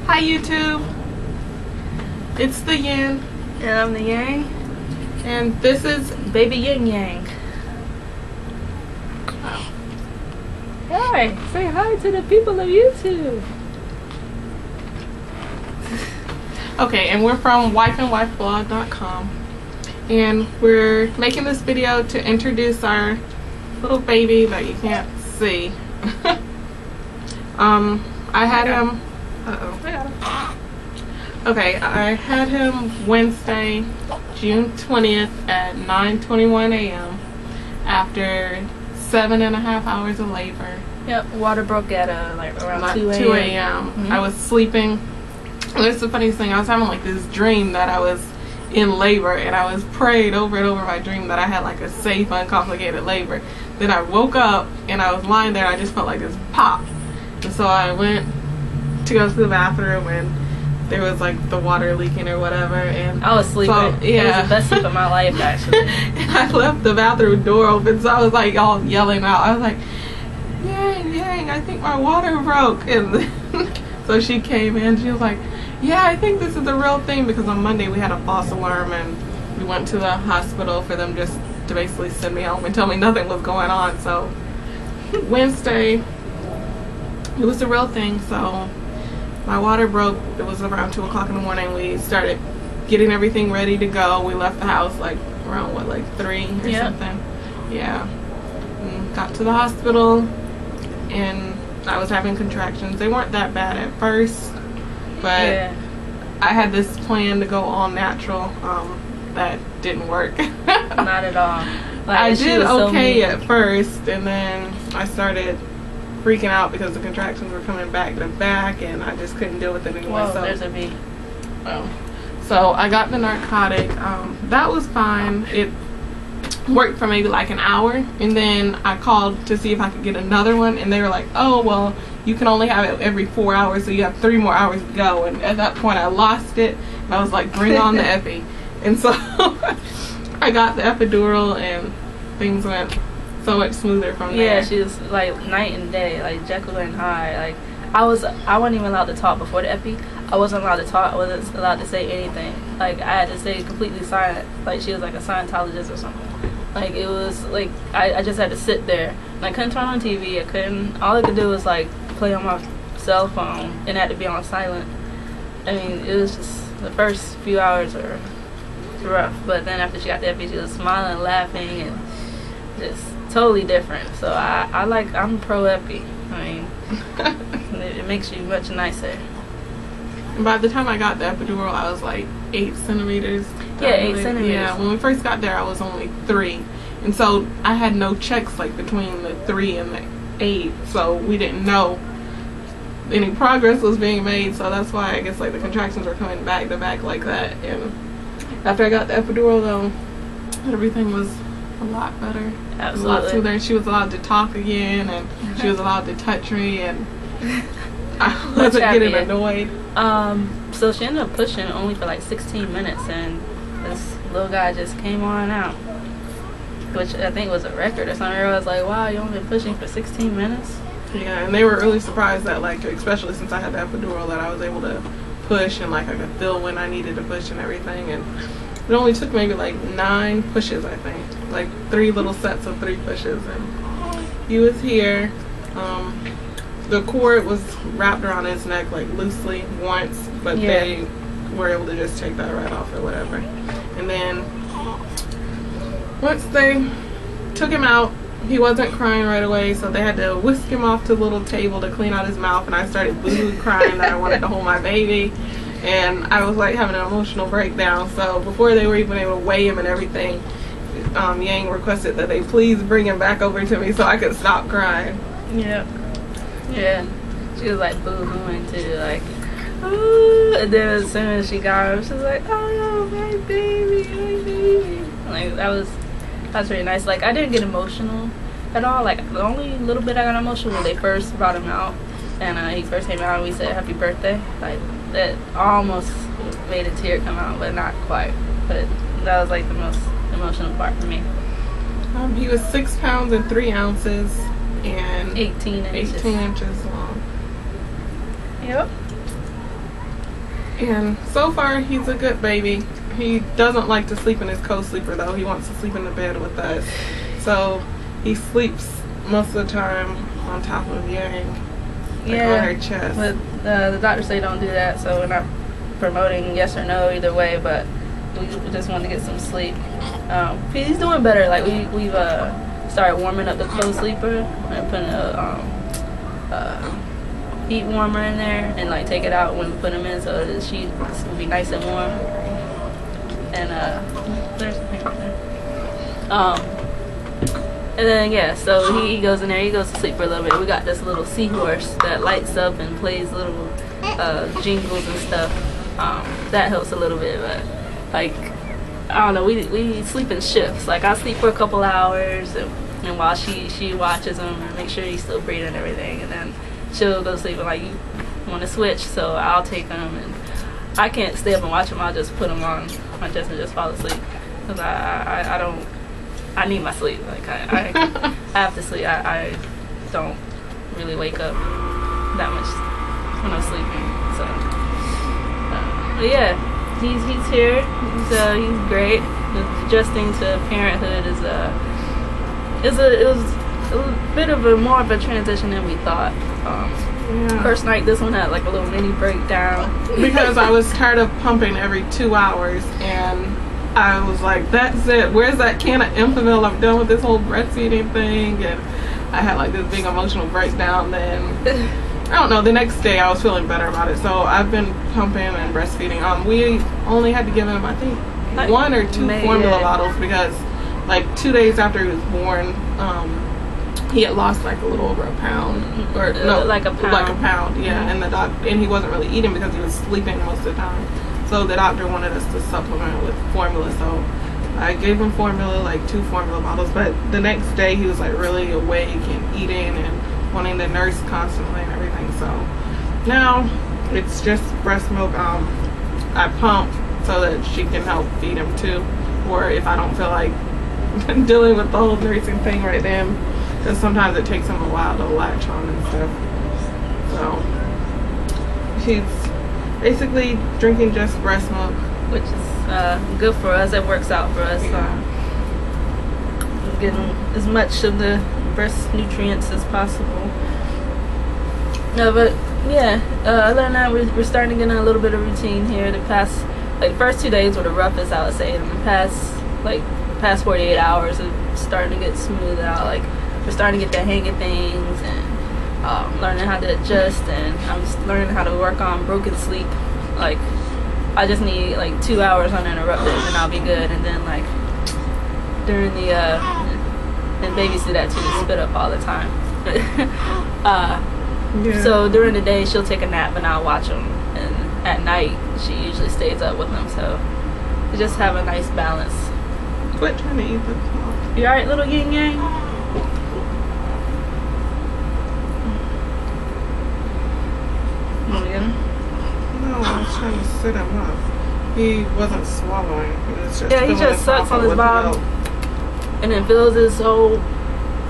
Hi YouTube, it's the Yin And I'm the Yang, and this is baby Yin-Yang. Hi, say hi to the people of YouTube. okay, and we're from wifeandwifeblog.com, and we're making this video to introduce our little baby that you can't see. I had him. Okay, I had him Wednesday, June 20th at 9:21 a.m. after 7.5 hours of labor. Yep, water broke at like around 2 a.m. Mm-hmm. I was sleeping. That's the funniest thing. I was having like this dream that I was in labor, and I was prayed over and over my dream that I had like a safe, uncomplicated labor. Then I woke up and I was lying there, and I just felt like this pop. And so I went to go to the bathroom, and there was like the water leaking or whatever, and I was sleeping. So, yeah. It was the best sleep of my life, actually. And I left the bathroom door open, so I was like all yelling out. I was like, Yang, I think my water broke. And then, so she came in, she was like, yeah, I think this is the real thing, because on Monday we had a false alarm, and we went to the hospital for them just to basically send me home and tell me nothing was going on. So Wednesday, it was the real thing. So my water broke. It was around 2 o'clock in the morning. We started getting everything ready to go. We left the house like around what, like 3 or something. Yeah. And got to the hospital, and I was having contractions. They weren't that bad at first, but Yeah. I had this plan to go all natural. That didn't work. Not at all. Like, I she did was so okay mean. at first, and then I started freaking out because the contractions were coming back to back, and I just couldn't deal with it anymore. Whoa, So there's a bee. so I got the narcotic. That was fine. It worked for maybe like an hour, and then I called to see if I could get another one, and they were like, oh well, you can only have it every 4 hours, so you have 3 more hours to go. And at that point I lost it, and I was like, bring on the epi. And so I got the epidural, and things went so much smoother from there. Yeah, she was like night and day, like Jekyll and Hyde. Like I wasn't even allowed to talk before the epi. I wasn't allowed to talk. I wasn't allowed to say anything. Like I had to stay completely silent. Like she was like a Scientologist or something. Like it was like I just had to sit there. And I couldn't turn on TV. I couldn't. All I could do was like play on my cell phone, and it had to be on silent. I mean, it was just the first few hours were rough, but then after she got the epi, she was smiling, laughing, and just totally different. So I'm pro epi. I mean, it makes you much nicer. And by the time I got the epidural, I was like 8 centimeters. Yeah, 8 centimeters. Yeah, when we first got there, I was only 3, and so I had no checks like between the 3 and the 8, so we didn't know any progress was being made. So that's why I guess like the contractions were coming back to back like that. And after I got the epidural, though, everything was a lot better. Absolutely. A lot smoother. She was allowed to talk again, and she was allowed to touch me, and I wasn't getting annoyed. So she ended up pushing only for like 16 minutes, and this little guy just came on out, which I think was a record or something. I was like, wow, you only been pushing for 16 minutes? Yeah, and they were really surprised that, like, especially since I had the epidural, that I was able to push, and like I could feel when I needed to push and everything. And it only took maybe like 9 pushes, I think, like 3 little sets of 3 pushes. And he was here. The cord was wrapped around his neck like loosely once, but they were able to just take that right off or whatever. And then once they took him out, he wasn't crying right away, so they had to whisk him off to the little table to clean out his mouth, and I started boo crying that I wanted to hold my baby, and I was like having an emotional breakdown. So before they were even able to weigh him and everything, Yang requested that they please bring him back over to me so I could stop crying. Yeah. Yeah. She was like boo-hooing too, like, ooh. And then as soon as she got him, she was like, oh, my baby, my baby. Like that's really nice. Like I didn't get emotional at all. Like the only little bit I got emotional when they first brought him out, and he first came out and we said happy birthday. Like that almost made a tear come out, but not quite. But that was like the most emotional part for me. He was 6 pounds and 3 ounces and 18 inches. 18 inches long. Yep. And so far, he's a good baby. He doesn't like to sleep in his co-sleeper though. He wants to sleep in the bed with us. So he sleeps most of the time on top of Yang, like on her chest. But the doctors say don't do that, so we're not promoting yes or no either way. But we just want to get some sleep. He's doing better. Like we've started warming up the co-sleeper and putting a heat warmer in there and like take it out when we put him in so the sheets will be nice and warm. And there's something right there. And then yeah, so he goes in there, he goes to sleep for a little bit. We got this little seahorse that lights up and plays little jingles and stuff. That helps a little bit, but like I don't know, we sleep in shifts. Like I sleep for a couple hours and while she watches him and make sure he's still breathing and everything, and then she'll go to sleep and like you want to switch, so I'll take him and I can't stay up and watch him. I'll just put him on my chest and just fall asleep because I need my sleep. Like I have to sleep. I don't really wake up that much when I'm sleeping. So but yeah, he's here. He's great. Adjusting to parenthood it was a bit of more of a transition than we thought. First night, this one had like a little mini breakdown because I was tired of pumping every 2 hours, and I was like, that's it, where's that can of Enfamil? I'm done with this whole breastfeeding thing. And I had like this big emotional breakdown. Then I don't know, the next day I was feeling better about it, so I've been pumping and breastfeeding. We only had to give him I think like 1 or 2 formula bottles because like 2 days after he was born, he had lost like a little over a pound, or no, like a pound. Yeah, and he wasn't really eating because he was sleeping most of the time. So the doctor wanted us to supplement with formula. So I gave him formula, like 2 formula bottles. But the next day he was like really awake and eating and wanting to nurse constantly and everything. So now it's just breast milk. I pump so that she can help feed him too, or if I don't feel like dealing with the whole nursing thing right then, because sometimes it takes him a while to latch on and stuff. So she's basically drinking just breast milk, which is good for us. It works out for us. Getting as much of the breast nutrients as possible. No, but yeah, other than that, we're starting to get in a little bit of routine here. The past first 2 days were the roughest, I would say. In the past 48 hours, it's starting to get smooth out. Like we're starting to get the hang of things and learning how to adjust, and I'm just learning how to work on broken sleep. Like I just need like 2 hours uninterrupted and I'll be good. And then like during the and babies do that too, they spit up all the time. So during the day she'll take a nap and I'll watch them, and at night she usually stays up with them. So we just have a nice balance. Quit trying to eat the clock. You alright, little Yin-Yang? No, I was trying to sit him up. He wasn't swallowing. He just sucks on his bottom and then fills his whole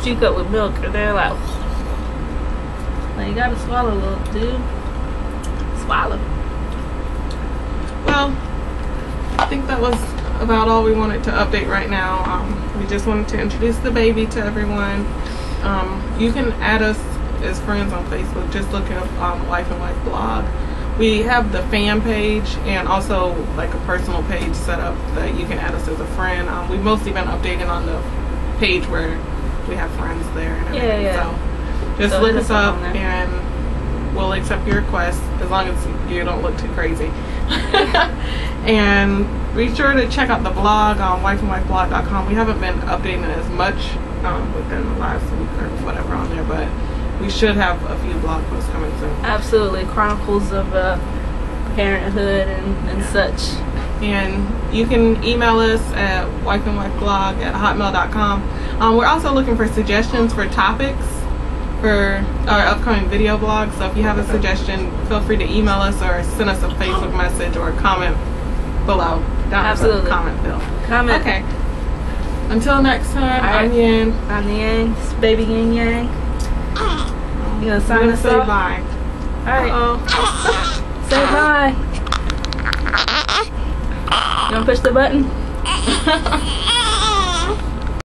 cheek up with milk, and they're like you gotta swallow, little dude. Swallow. Well, I think that was about all we wanted to update right now. We just wanted to introduce the baby to everyone. You can add us as friends on Facebook. Just look up Wife and Wife blog. We have the fan page and also like a personal page set up that you can add us as a friend. We've mostly been updating on the page where we have friends there and everything. Yeah. So just look us up and we'll accept your requests as long as you don't look too crazy. And be sure to check out the blog on wifeandwifeblog.com. We haven't been updating it as much within the last week or whatever on there, but we should have a few blog posts coming soon. Absolutely. Chronicles of parenthood and such. And you can email us at wifeandwifeblog@hotmail.com. We're also looking for suggestions for topics for our upcoming video blog. So if you have a suggestion, feel free to email us or send us a Facebook message or a comment below. Absolutely. Comment field. Comment. Okay. Until next time, right. I'm Yin. I'm the Yang. It's baby Yin-Yang. You gonna sign us off? Say bye. Alright. Uh-oh. Say bye. You wanna push the button?